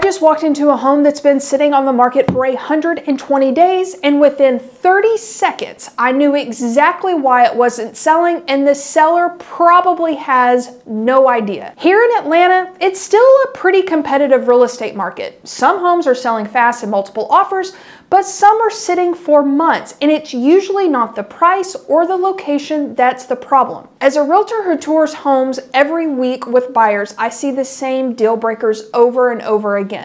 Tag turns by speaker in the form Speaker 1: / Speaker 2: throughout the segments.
Speaker 1: just walked into a home that's been sitting on the market for 120 days, and within 30 seconds, I knew exactly why it wasn't selling, and the seller probably has no idea. Here in Atlanta, it's still a pretty competitive real estate market. Some homes are selling fast and multiple offers, but some are sitting for months, and it's usually not the price or the location that's the problem. As a realtor who tours homes every week with buyers, I see the same deal breakers over and over again.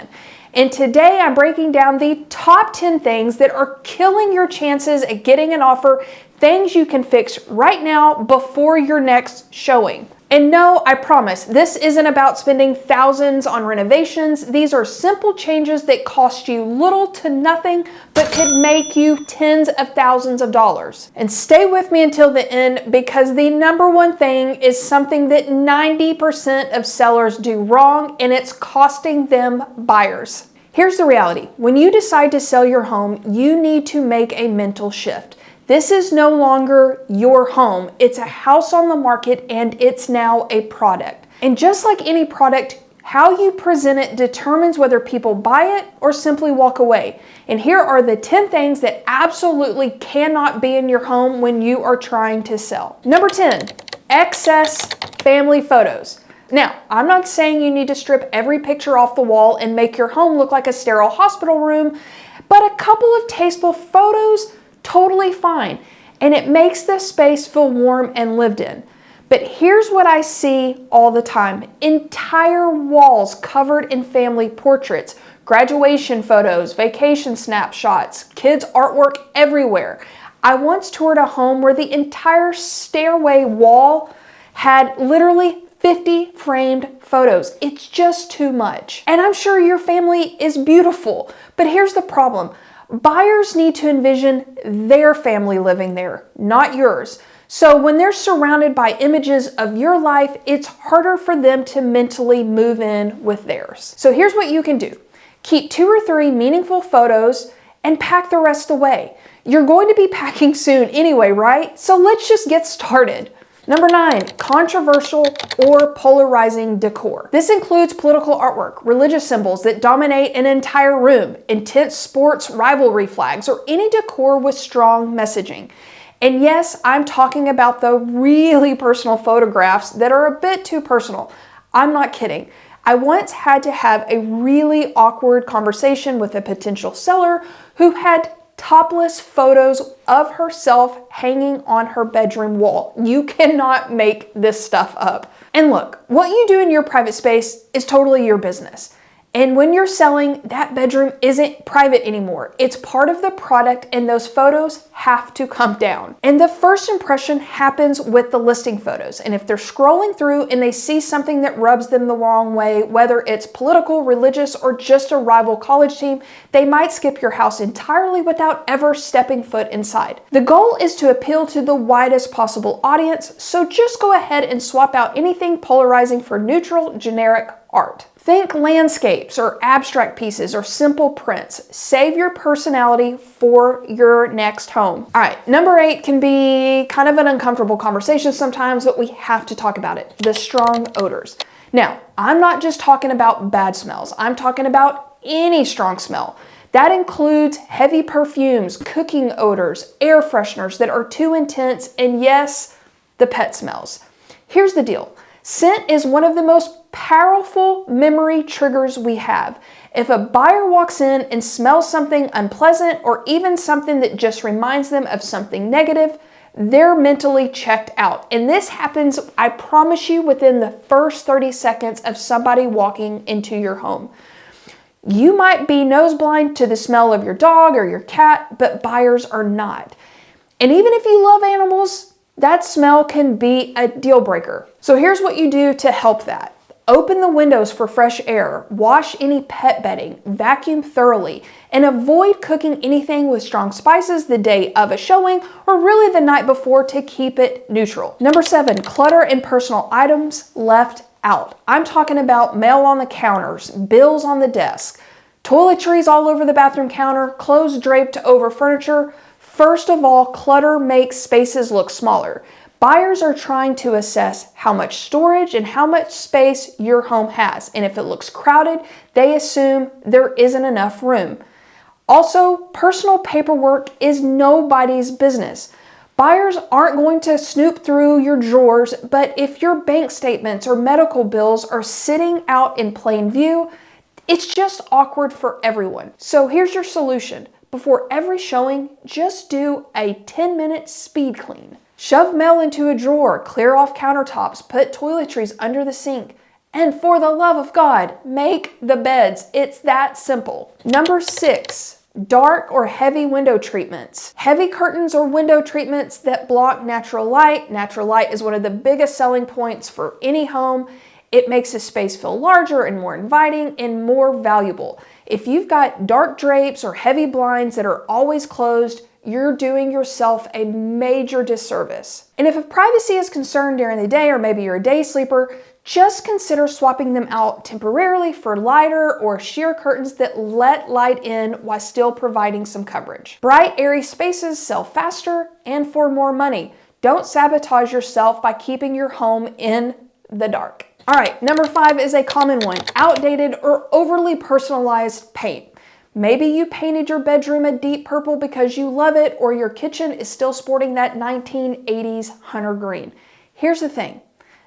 Speaker 1: And today I'm breaking down the top 10 things that are killing your chances at getting an offer, things you can fix right now before your next showing. And no, I promise, this isn't about spending thousands on renovations. These are simple changes that cost you little to nothing, but could make you tens of thousands of dollars. And stay with me until the end, because the number one thing is something that 90% of sellers do wrong, and it's costing them buyers. Here's the reality. When you decide to sell your home, you need to make a mental shift. This is no longer your home. It's a house on the market, and it's now a product. And just like any product, how you present it determines whether people buy it or simply walk away. And here are the 10 things that absolutely cannot be in your home when you are trying to sell. Number 10, excess family photos. Now, I'm not saying you need to strip every picture off the wall and make your home look like a sterile hospital room, but a couple of tasteful photos, totally fine, and it makes the space feel warm and lived in. But here's what I see all the time: entire walls covered in family portraits, graduation photos, vacation snapshots, kids' artwork everywhere. I once toured a home where the entire stairway wall had literally 50 framed photos. It's just too much. And I'm sure your family is beautiful, but here's the problem. Buyers need to envision their family living there, not yours. So when they're surrounded by images of your life, it's harder for them to mentally move in with theirs. So here's what you can do. Keep 2 or 3 meaningful photos and pack the rest away. You're going to be packing soon anyway, right? So let's just get started. Number 9, controversial or polarizing decor. This includes political artwork, religious symbols that dominate an entire room, intense sports rivalry flags, or any decor with strong messaging. And yes, I'm talking about the really personal photographs that are a bit too personal. I'm not kidding. I once had to have a really awkward conversation with a potential seller who had topless photos of herself hanging on her bedroom wall. You cannot make this stuff up. And look, what you do in your private space is totally your business. And when you're selling, that bedroom isn't private anymore. It's part of the product, and those photos have to come down. And the first impression happens with the listing photos. And if they're scrolling through and they see something that rubs them the wrong way, whether it's political, religious, or just a rival college team, they might skip your house entirely without ever stepping foot inside. The goal is to appeal to the widest possible audience, so just go ahead and swap out anything polarizing for neutral, generic art. Think landscapes or abstract pieces or simple prints. Save your personality for your next home. All right, number 8 can be kind of an uncomfortable conversation sometimes, but we have to talk about it. The strong odors. Now, I'm not just talking about bad smells. I'm talking about any strong smell. That includes heavy perfumes, cooking odors, air fresheners that are too intense, and yes, the pet smells. Here's the deal. Scent is one of the most powerful memory triggers we have. If a buyer walks in and smells something unpleasant, or even something that just reminds them of something negative, they're mentally checked out. And this happens, I promise you, within the first 30 seconds of somebody walking into your home. You might be nose blind to the smell of your dog or your cat, but buyers are not. And even if you love animals, that smell can be a deal breaker. So here's what you do to help that. Open the windows for fresh air, wash any pet bedding, vacuum thoroughly, and avoid cooking anything with strong spices the day of a showing or really the night before to keep it neutral. Number 7, clutter and personal items left out. I'm talking about mail on the counters, bills on the desk, toiletries all over the bathroom counter, clothes draped over furniture. First of all, clutter makes spaces look smaller. Buyers are trying to assess how much storage and how much space your home has. And if it looks crowded, they assume there isn't enough room. Also, personal paperwork is nobody's business. Buyers aren't going to snoop through your drawers, but if your bank statements or medical bills are sitting out in plain view, it's just awkward for everyone. So here's your solution. Before every showing, just do a 10-minute speed clean. Shove mail into a drawer, clear off countertops, put toiletries under the sink, and for the love of God, make the beds. It's that simple. Number 6, dark or heavy window treatments. Heavy curtains or window treatments that block natural light. Natural light is one of the biggest selling points for any home. It makes a space feel larger and more inviting and more valuable. If you've got dark drapes or heavy blinds that are always closed, you're doing yourself a major disservice. And if privacy is concerned during the day, or maybe you're a day sleeper, just consider swapping them out temporarily for lighter or sheer curtains that let light in while still providing some coverage. Bright, airy spaces sell faster and for more money. Don't sabotage yourself by keeping your home in the dark. All right, number 5 is a common one: outdated or overly personalized paint. Maybe you painted your bedroom a deep purple because you love it, or your kitchen is still sporting that 1980s hunter green. Here's the thing,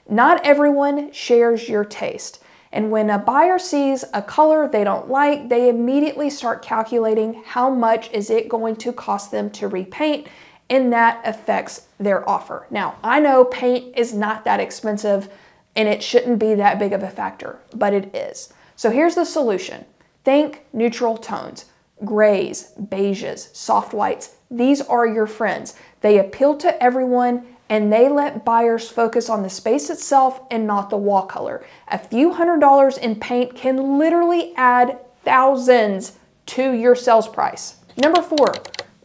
Speaker 1: not everyone shares your taste. And when a buyer sees a color they don't like, they immediately start calculating how much is it going to cost them to repaint, and that affects their offer. Now, I know paint is not that expensive and it shouldn't be that big of a factor, but it is. So here's the solution. Think neutral tones, grays, beiges, soft whites. These are your friends. They appeal to everyone and they let buyers focus on the space itself and not the wall color. A few $100s in paint can literally add thousands to your sales price. Number 4,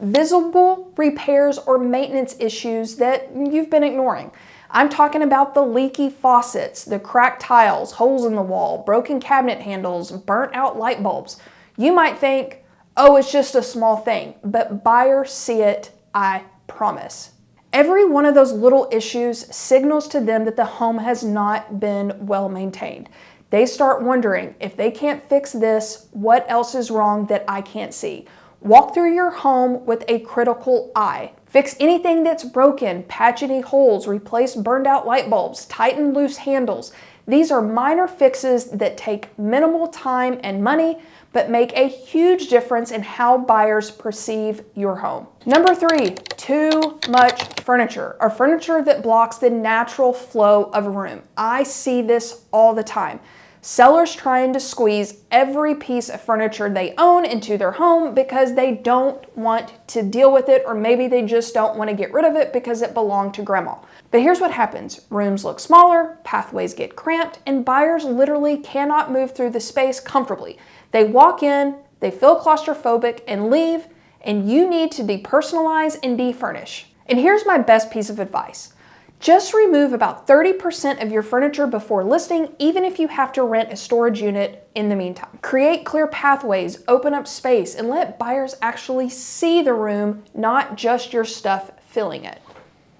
Speaker 1: visible repairs or maintenance issues that you've been ignoring. I'm talking about the leaky faucets, the cracked tiles, holes in the wall, broken cabinet handles, burnt out light bulbs. You might think, oh, it's just a small thing, but buyers see it, I promise. Every one of those little issues signals to them that the home has not been well maintained. They start wondering, if they can't fix this, what else is wrong that I can't see? Walk through your home with a critical eye. Fix anything that's broken, patch any holes, replace burned out light bulbs, tighten loose handles. These are minor fixes that take minimal time and money, but make a huge difference in how buyers perceive your home. Number 3, too much furniture, or furniture that blocks the natural flow of a room. I see this all the time. Sellers trying to squeeze every piece of furniture they own into their home because they don't want to deal with it, or maybe they just don't want to get rid of it because it belonged to grandma. But here's what happens. Rooms look smaller, pathways get cramped, and buyers literally cannot move through the space comfortably. They walk in, they feel claustrophobic and leave, and you need to depersonalize and defurnish. And here's my best piece of advice. Just remove about 30% of your furniture before listing, even if you have to rent a storage unit in the meantime. Create clear pathways, open up space, and let buyers actually see the room, not just your stuff filling it.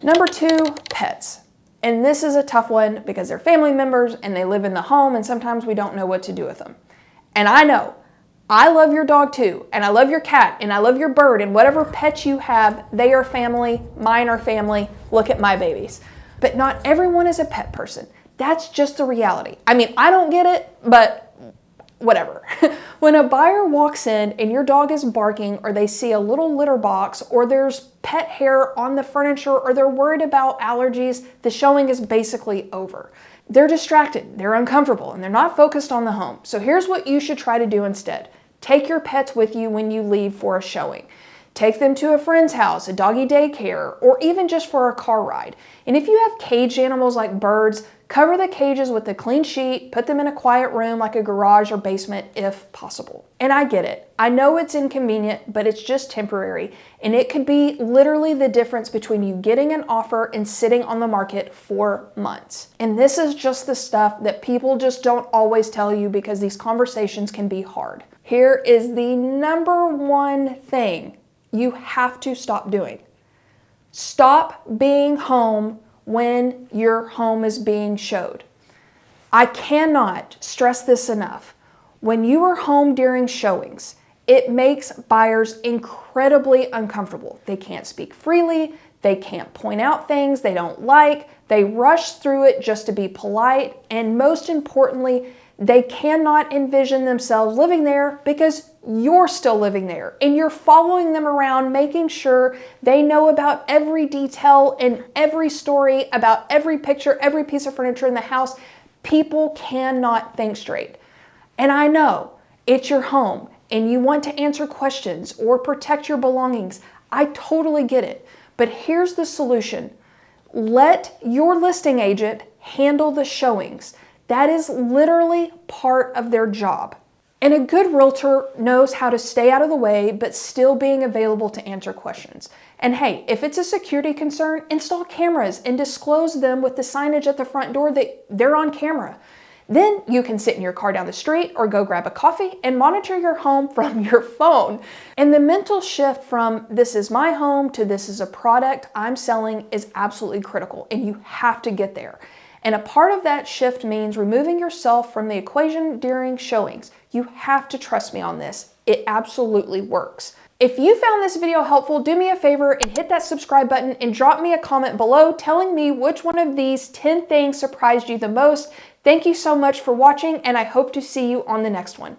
Speaker 1: Number 2, pets. And this is a tough one because they're family members and they live in the home, and sometimes we don't know what to do with them. And I know, I love your dog too, and I love your cat, and I love your bird, and whatever pets you have, they are family, mine are family, look at my babies. But not everyone is a pet person. That's just the reality. I mean, I don't get it, but whatever. When a buyer walks in and your dog is barking, or they see a little litter box, or there's pet hair on the furniture, or they're worried about allergies, the showing is basically over. They're distracted, they're uncomfortable, and they're not focused on the home. So here's what you should try to do instead. Take your pets with you when you leave for a showing. Take them to a friend's house, a doggy daycare, or even just for a car ride. And if you have caged animals like birds, cover the cages with a clean sheet, put them in a quiet room like a garage or basement if possible. And I get it. I know it's inconvenient, but it's just temporary. And it could be literally the difference between you getting an offer and sitting on the market for months. And this is just the stuff that people just don't always tell you because these conversations can be hard. Here is the number 1 thing you have to stop doing. Stop being home when your home is being showed. I cannot stress this enough. When you are home during showings, it makes buyers incredibly uncomfortable. They can't speak freely. They can't point out things they don't like. They rush through it just to be polite. And most importantly, they cannot envision themselves living there because you're still living there and you're following them around, making sure they know about every detail and every story, about every picture, every piece of furniture in the house. People cannot think straight. And I know it's your home and you want to answer questions or protect your belongings. I totally get it. But here's the solution. Let your listing agent handle the showings. That is literally part of their job. And a good realtor knows how to stay out of the way, but still being available to answer questions. And hey, if it's a security concern, install cameras and disclose them with the signage at the front door that they're on camera. Then you can sit in your car down the street or go grab a coffee and monitor your home from your phone. And the mental shift from this is my home to this is a product I'm selling is absolutely critical, and you have to get there. And a part of that shift means removing yourself from the equation during showings. You have to trust me on this. It absolutely works. If you found this video helpful, do me a favor and hit that subscribe button and drop me a comment below telling me which one of these 10 things surprised you the most. Thank you so much for watching, and I hope to see you on the next one.